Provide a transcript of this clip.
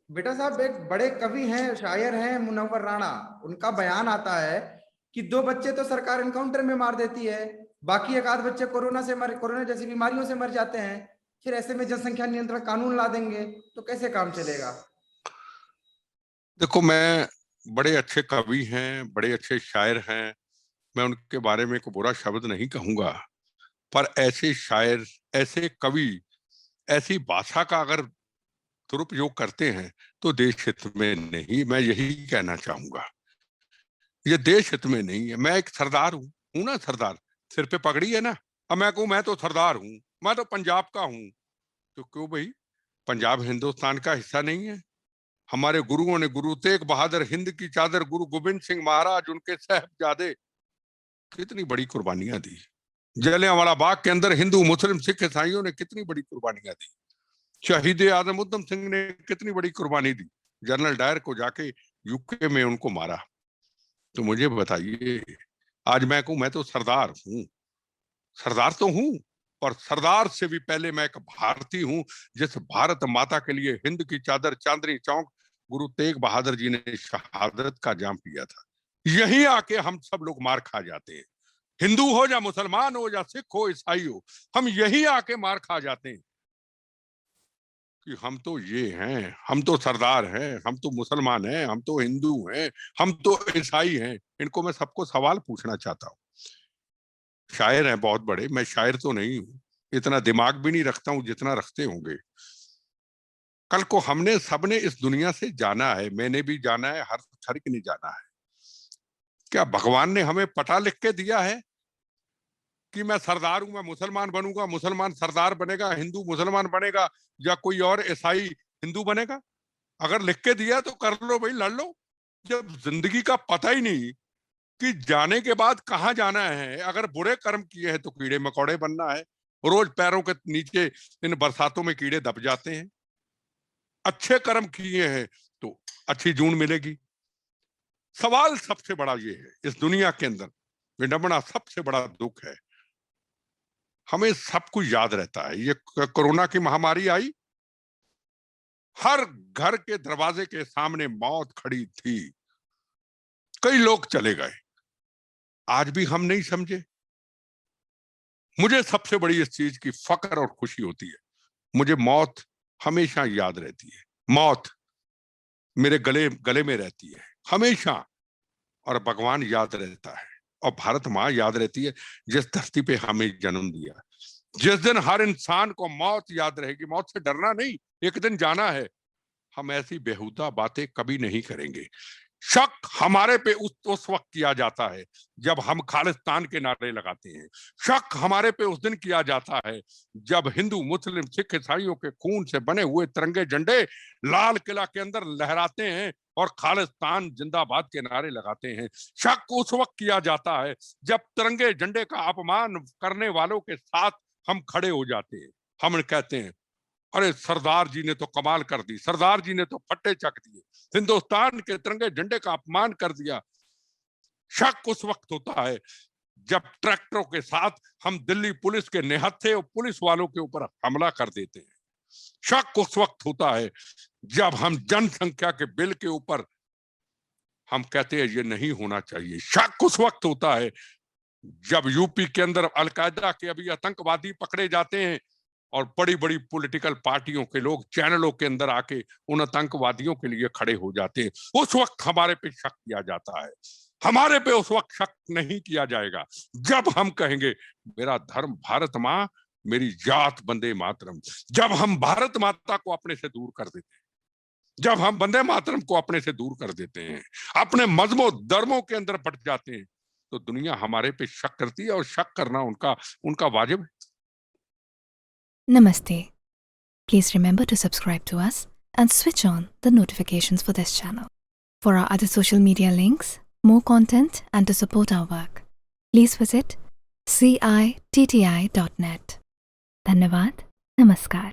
बेटा साहब, एक बड़े कवि हैं, शायर हैं, मुनव्वर राणा। उनका बयान आता है कि 2 बच्चे तो सरकार एनकाउंटर में मार देती है, बाकी एक आध बच्चे कोरोना जैसी बीमारियों से मर जाते हैं। फिर ऐसे में जनसंख्या नियंत्रण कानून ला देंगे तो कैसे काम चलेगा? देखो, मैं बड़े अच्छे कवि हैं, बड़े अच्छे शायर हैं। मैं उनके बारे में कोई बुरा शब्द नहीं कहूंगा। पर ऐसे शायर, ऐसे कवि, ऐसी भाषा का अगर दुरुपयोग करते हैं तो देश हित में नहीं। मैं यही कहना चाहूंगा, ये देश हित में नहीं है। मैं एक सरदार हूं ना, सरदार। सिर पे पगड़ी है ना। अब मैं कहूं मैं तो सरदार हूं, मैं तो पंजाब का हूं। तो क्यों भाई, पंजाब हिंदुस्तान का हिस्सा नहीं है? हमारे गुरुओं ने, गुरु तेग बहादुर, हिंद की चादर, गुरु गोविंद सिंह महाराज, उनके साहबजादे कितनी बड़ी कुर्बानियां दी। जलियांवाला बाग के अंदर हिंदू, मुस्लिम, सिख, ईसाइयों ने कितनी बड़ी कुर्बानियां दी। शहीद आजम उधम सिंह ने कितनी बड़ी कुर्बानी दी। जनरल डायर को जाके यूके में उनको मारा। तो मुझे बताइए, आज मैं कहूं मैं तो सरदार हूं, सरदार तो हूं, पर सरदार से भी पहले मैं एक भारतीय हूं, जिस भारत माता के लिए हिंद की चादर, चांदनी चौक, गुरु तेग बहादुर जी ने शहादत का जाम पिया था। यहीं आके हम सब लोग मार खा जाते हैं। हिंदू हो या मुसलमान हो या सिख हो, ईसाई हो, हम यहीं आके मार खा जाते हैं कि हम तो ये हैं, हम तो सरदार हैं, हम तो मुसलमान हैं, हम तो हिंदू हैं, हम तो ईसाई हैं। इनको मैं सबको सवाल पूछना चाहता हूँ। शायर हैं बहुत बड़े, मैं शायर तो नहीं हूं, इतना दिमाग भी नहीं रखता हूं जितना रखते होंगे। कल को हमने सबने इस दुनिया से जाना है, मैंने भी जाना है, हर एक ने जाना है। क्या भगवान ने हमें पता लिख के दिया है कि मैं सरदार हूं, मैं मुसलमान बनूंगा, मुसलमान सरदार बनेगा, हिंदू मुसलमान बनेगा, या कोई और ईसाई हिंदू बनेगा? अगर लिख के दिया तो कर लो भाई, लड़ लो। जब जिंदगी का पता ही नहीं कि जाने के बाद कहाँ जाना है, अगर बुरे कर्म किए हैं तो कीड़े मकोड़े बनना है। रोज पैरों के नीचे इन बरसातों में कीड़े दब जाते हैं। अच्छे कर्म किए हैं तो अच्छी जून मिलेगी। सवाल सबसे बड़ा ये है, इस दुनिया के अंदर विडंबना सबसे बड़ा दुख है। हमें सब कुछ याद रहता है। ये कोरोना की महामारी आई, हर घर के दरवाजे के सामने मौत खड़ी थी, कई लोग चले गए, आज भी हम नहीं समझे। मुझे सबसे बड़ी इस चीज की फक्र और खुशी होती है, मुझे मौत हमेशा याद रहती है। मौत मेरे गले गले में रहती है हमेशा, और भगवान याद रहता है, और भारत माँ याद रहती है, जिस धरती पे हमें जन्म दिया। जिस दिन हर इंसान को मौत याद रहेगी, मौत से डरना नहीं, एक दिन जाना है। हम ऐसी बेहुदा बातें कभी नहीं करेंगे। शक हमारे पे उस वक्त किया जाता है जब हम खालिस्तान के नारे लगाते हैं। शक हमारे पे उस दिन किया जाता है जब हिंदू, मुस्लिम, सिख, ईसाइयों के खून से बने हुए तिरंगे झंडे लाल किला के अंदर लहराते हैं और खालिस्तान जिंदाबाद के नारे लगाते हैं। शक उस वक्त किया जाता है जब तिरंगे झंडे का अपमान करने वालों के साथ हम खड़े हो जाते हैं। हम कहते हैं, अरे सरदार जी ने तो कमाल कर दी, सरदार जी ने तो फट्टे चक दिए, हिंदुस्तान के तिरंगे झंडे का अपमान कर दिया। शक उस वक्त होता है जब ट्रैक्टरों के साथ हम दिल्ली पुलिस के निहत्थे और पुलिस वालों के ऊपर हमला कर देते हैं। शक उस वक्त होता है जब हम जनसंख्या के बिल के ऊपर हम कहते हैं ये नहीं होना चाहिए। शक उस वक्त होता है जब यूपी के अंदर अलकायदा के अभी आतंकवादी पकड़े जाते हैं और बड़ी बड़ी पॉलिटिकल पार्टियों के लोग चैनलों के अंदर आके उन आतंकवादियों के लिए खड़े हो जाते हैं। उस वक्त हमारे पे शक किया जाता है। हमारे पे उस वक्त शक नहीं किया जाएगा जब हम कहेंगे मेरा धर्म भारत माँ, मेरी जात वंदे मातरम। जब हम भारत माता को अपने से दूर कर देते हैं, जब हम वंदे मातरम को अपने से दूर कर देते हैं, अपने मजहबों धर्मों के अंदर बट जाते हैं, तो दुनिया हमारे पे शक करती है, और शक करना उनका उनका वाजिब है। Namaste. Please remember to subscribe to us and switch on the notifications for this channel. For our other social media links, more content, and to support our work, please visit citti.net. Dhanyavad. Namaskar.